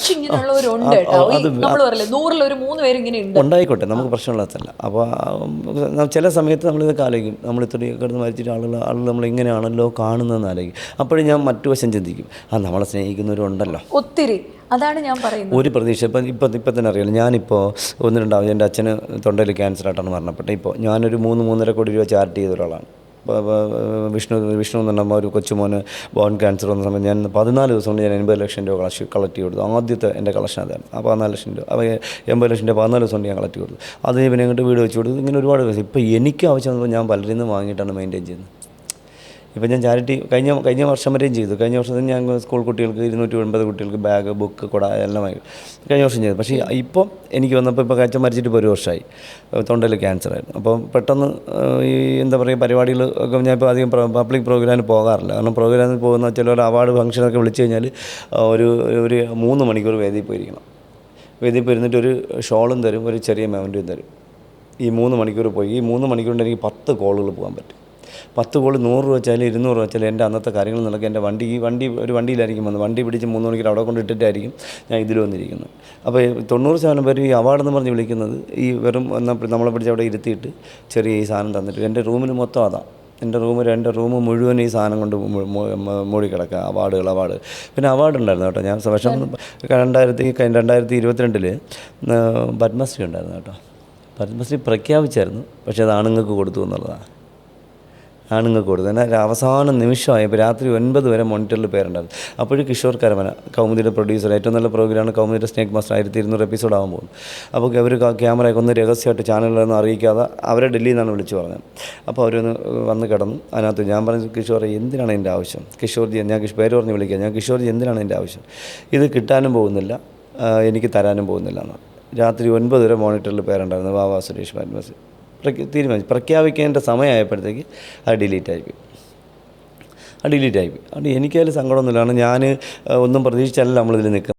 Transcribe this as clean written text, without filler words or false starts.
കുറച്ച് ഇങ്ങനെയുള്ളവരുണ്ട് കേട്ടോ. നമ്മൾ പറയില്ലേ 100-ൽ 3 പേര് ഇങ്ങനെ ഉണ്ട്. ഉണ്ടായിക്കോട്ടെ, നമുക്ക് പ്രശ്നമുള്ളതല്ല. അപ്പോൾ ചില സമയത്ത് നമ്മളിതൊക്കെ ആലോചിക്കും, നമ്മൾ ഇത്രയും കിടന്ന് മരിച്ചിട്ട് ആളുകൾ നമ്മളിങ്ങനെയാണല്ലോ കാണുന്നതെന്ന് ആലോചിക്കും. അപ്പോഴും ഞാൻ മറ്റു വശം ചിന്തിക്കും, നമ്മളെ സ്നേഹിക്കുന്നവരുണ്ടല്ലോ ഒത്തിരി. അതാണ് ഞാൻ പറയുന്നത്. ഒരു പ്രതീക്ഷ ഇപ്പം തന്നെ അറിയാലോ. ഞാനിപ്പോൾ 1-2 എൻ്റെ അച്ഛന് തൊണ്ടയിൽ ക്യാൻസറായിട്ടാണ് മരണപ്പെട്ടത്. ഇപ്പോൾ ഞാനൊരു 3-3.5 കോടി രൂപ ചാരിറ്റി ചെയ്ത ഒരാളാണ്. വിഷ്ണു എന്ന് പറഞ്ഞാൽ ഒരു കൊച്ചുമോന് ബോൺ ക്യാൻസർ വന്ന സമയത്ത് ഞാൻ 14 ദിവസം കൊണ്ട് ഞാൻ 80 ലക്ഷം രൂപ കളക്ട് ചെയ്ത് കൊടുത്തു. ആദ്യത്തെ എൻ്റെ കളക്ഷൻ അതാണ്. ആ 14 ലക്ഷം രൂപ, അപ്പോൾ 80 ലക്ഷം രൂപ 14 ദിവസം കൊണ്ട് ഞാൻ കളക്ട് ചെയ്ത് കൊടുത്തു. അത് പിന്നെ അങ്ങോട്ട് വീട് വെച്ച് കൊടുത്തു. ഇങ്ങനെ ഒരുപാട് ദിവസം. ഇപ്പോൾ എനിക്ക് ആവശ്യം വന്നപ്പോൾ ഞാൻ പലരിൽ നിന്ന് വാങ്ങിയിട്ടാണ് മെയിൻറ്റെയിൻ ചെയ്യുന്നത്. ഇപ്പം ഞാൻ ചാരിറ്റി കഴിഞ്ഞ വർഷം വരെയും ചെയ്തു. കഴിഞ്ഞ വർഷത്തിൽ ഞാൻ സ്കൂൾ കുട്ടികൾക്ക് 250 കുട്ടികൾക്ക് ബാഗ്, ബുക്ക്, കുട എല്ലാം കഴിഞ്ഞ വർഷം ചെയ്തു. പക്ഷേ ഇപ്പം എനിക്ക് വന്നപ്പോൾ ഇപ്പോൾ അച്ഛൻ മരിച്ചിട്ട് ഇപ്പോൾ 1 വർഷമായി. തൊണ്ടയിൽ ക്യാൻസറായിരുന്നു. അപ്പം പെട്ടെന്ന് ഈ എന്താ പറയുക, പരിപാടികൾ ഒക്കെ ഞാൻ ഇപ്പോൾ അധികം പബ്ലിക് പ്രോഗ്രാമിന് പോകാറില്ല. കാരണം പ്രോഗ്രാമിൽ പോകുന്ന ചിലർ അവാർഡ് ഫംഗ്ഷനൊക്കെ വിളിച്ചു കഴിഞ്ഞാൽ ഒരു 3 മണിക്കൂർ വേദിയിൽ പോയിരിക്കണം. വേദിയിൽ പോയിരുന്നിട്ട് ഒരു ഷോളും തരും, ഒരു ചെറിയ മെമൻറ്റും തരും. ഈ 3 മണിക്കൂർ പോയി, ഈ 3 മണിക്കൂർ കൊണ്ട് എനിക്ക് 10 കോളുകൾ പോകാൻ പറ്റും. 10 കോൾ 100 രൂപ വെച്ചാലും 200 രൂപ വെച്ചാലും എൻ്റെ അന്നത്തെ കാര്യങ്ങൾ നടക്കുക. എൻ്റെ ഒരു വണ്ടിയിലായിരിക്കും വന്നത്. വണ്ടി പിടിച്ച് 3 മണിക്കൂർ അവിടെ കൊണ്ട് ഇട്ടിട്ടായിരിക്കും ഞാൻ ഇതിൽ വന്നിരിക്കുന്നത്. അപ്പോൾ 90% പേര് ഈ അവാർഡെന്ന് പറഞ്ഞ് വിളിക്കുന്നത് ഈ വെറും നമ്മളെ പിടിച്ച് അവിടെ ഇരുത്തിയിട്ട് ചെറിയ ഈ സാധനം തന്നിട്ട്. എൻ്റെ റൂമിൽ മൊത്തം അതാണ്. എൻ്റെ റൂം മുഴുവൻ ഈ സാധനം കൊണ്ട് മൂടി കിടക്കുക. അവാർഡ്. പിന്നെ അവാർഡ് ഉണ്ടായിരുന്നു കേട്ടോ. ഞാൻ പക്ഷേ 2022 പത്മശ്രീ ഉണ്ടായിരുന്നു കേട്ടോ. പത്മശ്രീ പ്രഖ്യാപിച്ചായിരുന്നു, പക്ഷേ അത് ആണുങ്ങൾക്ക് കൊടുത്തു എന്നുള്ളതാണ്. ആണുങ്ങൾക്ക് കൊടുത്തു. എന്നാൽ അവസാന നിമിഷമായപ്പോൾ രാത്രി 9 വരെ മോണിറ്ററിൽ പേരുണ്ടായിരുന്നു. അപ്പോഴും കിഷോർ കരമന, കൗമുദിയുടെ പ്രൊഡ്യൂസർ, ഏറ്റവും നല്ല പ്രോഗ്രാമാണ് കൗമുദിയുടെ സ്നേക് മാസ്റ്റർ, 1200 എപ്പിസോഡ് ആകാൻ പോകുന്നു. അപ്പോൾ അവർ ക്യാമറയൊക്കെ ഒന്ന് രഹസ്യമായിട്ട് ചാനലുകളൊന്നും അറിയിക്കാതെ അവരെ ഡൽഹിയിൽ നിന്നാണ് വിളിച്ചു പറഞ്ഞത്. അപ്പോൾ അവരൊന്ന് വന്ന് കിടന്നു. അതിനകത്ത് ഞാൻ പറഞ്ഞു, കിഷോർ എന്തിനാണ് എൻ്റെ ആവശ്യം? കിഷോർജി, ഞാൻ പേര് പറഞ്ഞ് വിളിക്കുക, ഞാൻ കിഷോർജി എന്തിനാണ് എൻ്റെ ആവശ്യം? ഇത് കിട്ടാനും പോകുന്നില്ല, എനിക്ക് തരാനും പോകുന്നില്ല എന്ന്. രാത്രി 9 വരെ മോണിറ്ററിൽ പേരുണ്ടായിരുന്നു. വാവാ സുരേഷ് പത്മശ്രീ തീരുമാനിച്ചു. പ്രഖ്യാപിക്കേണ്ട സമയമായപ്പോഴത്തേക്ക് അത് ഡിലീറ്റായിപ്പോയി. അതുകൊണ്ട് എനിക്കതിൽ സങ്കടമൊന്നുമില്ല. കാരണം ഞാൻ ഒന്നും പ്രതീക്ഷിച്ചല്ല നമ്മളിതിൽ നിൽക്കുന്നത്.